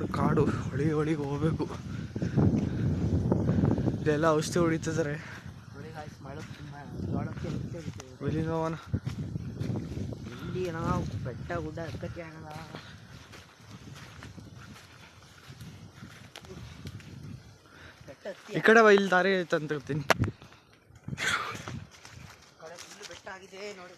ಕಾಡು ಕಾಡು ಹೊಳಿಗೆ ಹೋಗ್ಬೇಕು. ಇದೆಲ್ಲ ಔಷಧಿ ಹೊಡಿತಿದ್ದಾರೆ. ಇಲ್ಲಿ ನೋವನ ಇಲ್ಲಿ ಬೆಟ್ಟ ಗುಡ್ಡ ಹತ್ತಕ್ಕೆ ಆಗಲ್ಲ. ಈ ಕಡೆ ಇಲ್ಲಿ ದಾರಿ ಐತೆ ಅಂತ ಹೇಳ್ತೀನಿ. ಬೆಟ್ಟ ಆಗಿದೆ ನೋಡಿ.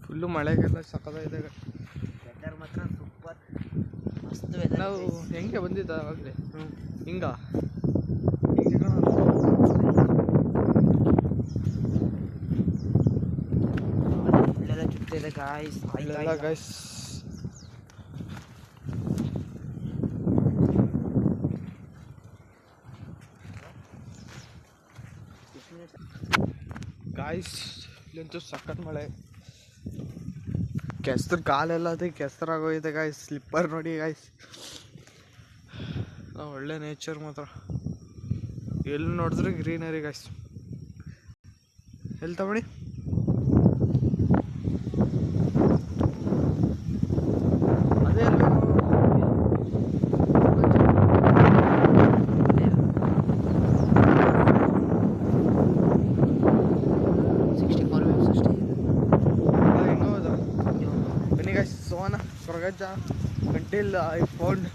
ಫುಲ್ಲು ಮಳೆಗೆಲ್ಲ ಸಕ್ಕತ್ತಾಗಿದೆ. ವೆದರ್ ಮಾತ್ರ ಸೂಪರ್ ಮಸ್ತ್ ವೆದರ್. ನಾವು ಹೆಂಗೆ ಬಂದಿದ್ದ ಆವಾಗಲೇ ಹಿಂಗ ಇಲ್ಲೆಲ್ಲ ಚುಟ್ಟಿದೆ ಗಾಯ್ಸ್. ಇಲ್ಲೆಲ್ಲ ಗಾಯ್ಸ್ ಗಾಯ್ಸ್ ಇಲ್ಲಂತೂ ಸಖತ್ ಮಳೆ. ಕೆಸರು ಕಾಲೆಲ್ಲ ಅದಕ್ಕೆ ಕೆಸರಾಗೋಗಿದೆ ಗಾಯ್ಸ್. ಸ್ಲಿಪ್ಪರ್ ನೋಡಿ ಗಾಯ್ಸ್. ಒಳ್ಳೆ ನೇಚರ್ ಮಾತ್ರ. ಎಲ್ಲಿ ನೋಡಿದ್ರೆ ಗ್ರೀನರಿ ಗಾಯ್ಸ್. ಎಲ್ಲಿ ತಗೊಳ್ಳಿ ಅದೇ 64 waves ಅಷ್ಟೇ ಇನ್ನೋದ ಬನ್ನಿ ಗಾಯ್ಸ್. ಸೋನ ಹೊರಗಜ್ಜ ಗಂಟಿಲ್ ಐ ಫೌಂಡ್.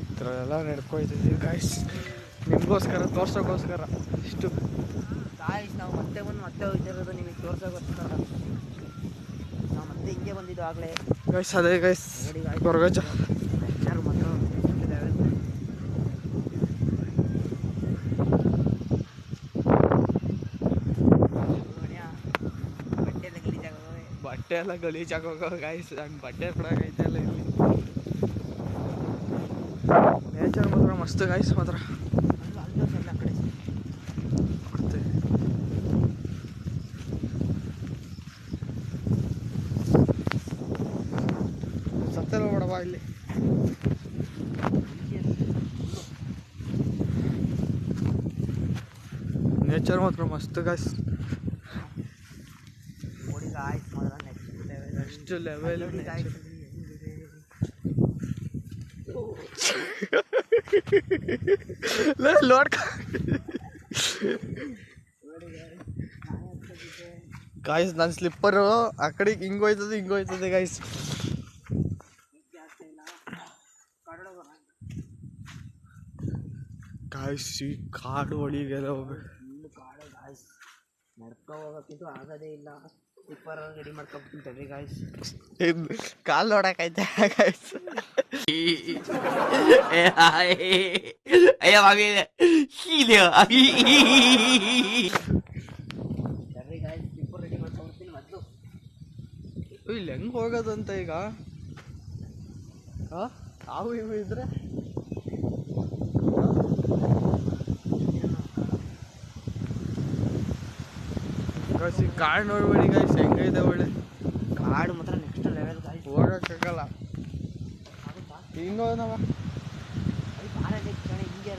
ಈ ಥರ ಎಲ್ಲ ನಡ್ಕೊಯ್ತಿದ್ದೀವಿ ಗಾಯ್ಸ್, ನಿಮಗೋಸ್ಕರ ತೋರ್ಸೋಕ್ಕೋಸ್ಕರ. ಇಷ್ಟು ಗಾಯ್ಸ್ ನಾವು ಮತ್ತೆ ಹೋಗ್ತಿರೋದು ನಿಮಗೆ ತೋರ್ಸೋಕ್ಕೋಸ್ಕರ. ನಾವು ಮತ್ತೆ ಹಿಂಗೆ ಬಂದಿದ್ದು ಆಗಲೇ ಗಾಯ್ಸ್. ಅದೇ ಗಾಯ್ಸ್ ಹೊರಗಜ್ಜ. ಯಾರು ಮಾತ್ರ ಬಟ್ಟೆ ಎಲ್ಲ ಗಲೀಜಾಗೋಗೋ ಗಾಯ್ಸ್. ಹಂಗೆ ಬಟ್ಟೆ ಕೊಡೋಕೈತೆ ಇಲ್ಲ ಇಲ್ಲಿ. ನೇಚರ್ ಮಾತ್ರ ಮಸ್ತ್ ಗಾಯ್ಸ್ ಮಾತ್ರ. ಎಲ್ಲ ಕಡೆ ಸತ್ತೆಲ್ಲ ನೋಡವಾ ಇಲ್ಲಿ. ನೇಚರ್ ಮಾತ್ರ ಮಸ್ತ್ ಗಾಯ್ಸ್. ನೋಡಿ ಗಾಯ್ಸ್ ಮಾತ್ರ ನೆಕ್ಸ್ಟ್ ಲೆವೆಲ್ ಲೋಡ್ ಗಾಯ್ಸ್. ನನ್ನ ಸ್ಲಿಪ್ಪರು ಆ ಕಡೆಗೆ ಹಿಂಗೋಯ್ತದೆ ಗಾಯ್ಸ್. ಗಾಯ್ಸ್ ಈ ಕಾಡು ಒಳಗೆಲ್ಲ ಹೋಗ್ಬೇಕು. ಕಾಡು ಗಾಯ್ಸ್. ನಡ್ಕೊ ಹೋಗೋಕ್ಕಿಂತೂ ಆಗೋದೇ ಇಲ್ಲ. ಸ್ಲಿಪ್ಪರ್ ರೆಡಿ ಮಾಡ್ಕೊಬಿಡ್ತೀನಿ ಗಾಯ್ಸ್. ಕಾಲು ನೋಡಕೈತೆ ಗಾಯ್ಸ್. ಸ್ಲಿಪ್ಪರ್ ರೆಡಿ ಮಾಡ್ಕೊಬಿಡ್ತೀನಿ ಮೊದಲು. ಇಲ್ಲಿ ಹೆಂಗೆ ಹೋಗೋದಂತ ಈಗ? ಹಾವು ಇವು ಇದ್ರೆ ಗಾಯ್ಸ್. ಈ ಕಾಡು ನೋಡ್ಬೇಡಿ ಗಾಯ್ಸ್, ಹೆಂಗೈತೆ ಒಳ್ಳೆ ಕಾಡು ಮಾತ್ರ ನೆಕ್ಸ್ಟ್ ಲೆವೆಲ್ ಗಾಯ್ಸ್. ಹೋಗೋಕ್ಕಾಗಲ್ಲ. ಹಿಂಗೋದವ ಹಿಂಗೆ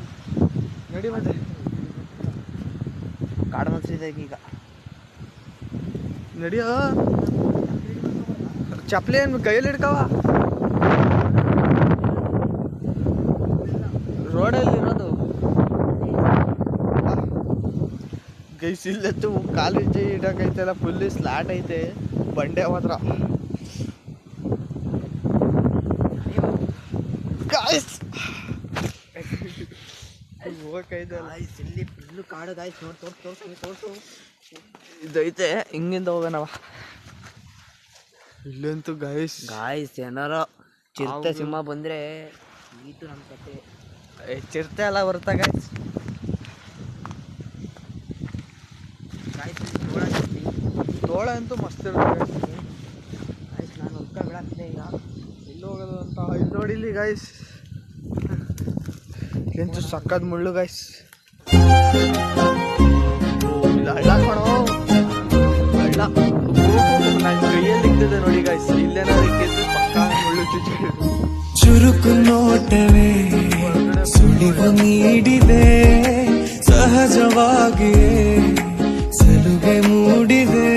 ನಡಿ ಮತ್ತೆ. ಕಾಡು ಮಾತ್ರ ಇದೆ ಈಗ. ನಡಿಯೋ ಚಪ್ಪಲಿ ಏನು ಕೈಯಲ್ಲಿ ಹಿಡ್ಕವ. ರೋಡಲ್ಲಿ ಇರೋದು ಗೈಸ್. ಇಲ್ಲತ್ತು ಕಾಲೇಜ್ ಇಡಕೈತೆಲ್ಲ ಫುಲ್ ಸ್ಲಾಟ್ ಐತೆ. ಬಂಡೆ ಮಾತ್ರ ಗಾಯ್ಸ್ ಹೋಗೈತೆ. ಇಲ್ಲಿ ಫುಲ್ಲು ಕಾಡು ಗಾಯ್ಸ್. ನೋಡಿ ತೋರ್ಸು ಇದೈತೆ. ಹಿಂಗಿಂದ ಹೋಗೋಣವ. ಇಲ್ಲಂತೂ ಗಾಯ್ಸ್ ಏನಾರ ಚಿರತೆ ಸಿಂಹ ಬಂದ್ರೆ ಈತು ನಮ್ಮ ಕತೆ. ಚಿರತೆ ಎಲ್ಲ ಬರುತ್ತಾ ಗಾಯ್ಸ್. ತೋಳ ಅಂತೂ ಮಸ್ತ್ ಇರುತ್ತೆ ಗಾಯ್ಸ್. ನಾನು ಉತ್ಕ ಬಿಡಾಕ್ತಿದ್ದೆ ಈಗ. ಎಲ್ಲಿ ಹೋಗೋದು ಅಂತ. ಇಲ್ಲಿ ನೋಡಿ ಇಲ್ಲಿ ಗಾಯ್ಸ್. ಇಲ್ಲಂತೂ ಸಕ್ಕದ ಮುಳ್ಳು ಗಾಯ್ಸ್. ಹಳ್ಳ ಕಣೋ ಹಳ್ಳ. ನನ್ನ ಕೈಯಲ್ಲಿ ಇಕ್ಕಿದೆ ನೋಡಿ ಗಾಯ್ಸ್. ಇಲ್ಲೇನಾದ್ರು ಇಕ್ಕಿದ್ರೆ ಪಕ್ಕ ಮುಳ್ಳು ಚುರುಕು ನೋಟವೇ ಸುಳಿವು ನೀಡಿದೆ ಸಹಜವಾಗಿಯೇ ಸಲುಗೆ ಮೂಡಿದೆ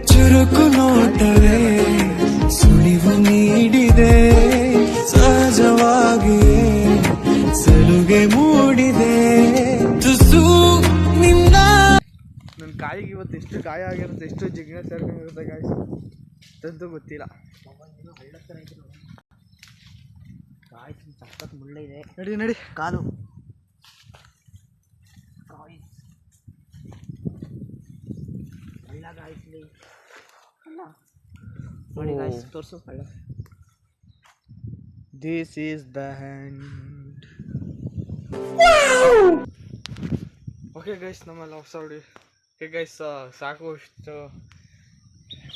ಚುರುಕು ನೋಟವೇ ಸುಳಿವು ನೀಡಿದೆ ಸಹಜವಾಗಿಯೇ ಸಲುಗೆ ಮೂಡಿದೆ ತುಸು ನಿನ್ನ ನನ್ನ ಕಾಲಿಗೆ ಇವತ್ತು ಎಷ್ಟು ಗಾಯ ಆಗಿರುತ್ತೆ, ಎಷ್ಟು ಜಿಗ್ನ ಸೇರ್ಕೊಂಡಿರುತ್ತೆ ಗಾಯ್ಸ್ ಅಂತೂ ಗೊತ್ತಿಲ್ಲ. ಸಖತ್ ಮುಳ್ಳೆ ಇದೆ. ನಡಿ ನಡಿ ಕಾಲು ಹಳ್ಳ ಗಾಯಿಸ್ಲಿ ನೋಡಿ ಗಾಯ್ಸ್, ತೋರಿಸು ಹಳ್ಳ. This is the hand. Okay guys, ನಮ್ಮಲ್ಲಿ ಹೊಸ ಹುಡಿ. ಓಕೆ ಗೈಸ್, ಸಾಕು ಇಷ್ಟು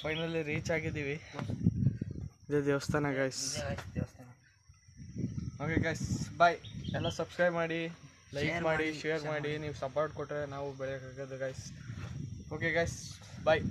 ಫೈನಲಿ ರೀಚ್ ಆಗಿದ್ದೀವಿ. ಇದೇ ದೇವಸ್ಥಾನ ಗೈಸ್. ದೇವಸ್ಥಾನ. ಓಕೆ ಗೈಸ್, ಬಾಯ್. ಎಲ್ಲ ಸಬ್ಸ್ಕ್ರೈಬ್ ಮಾಡಿ, ಲೈಕ್ Share ಮಾಡಿ, ಮಾಡಿ, ಶೇರ್ share ಮಾಡಿ. ನೀವು ಸಪೋರ್ಟ್ ಕೊಟ್ಟರೆ ನಾವು ಬೆಳೆಯೋಕ್ಕಾಗೋದು ಗೈಸ್. ಓಕೆ ಗೈಸ್, ಬಾಯ್.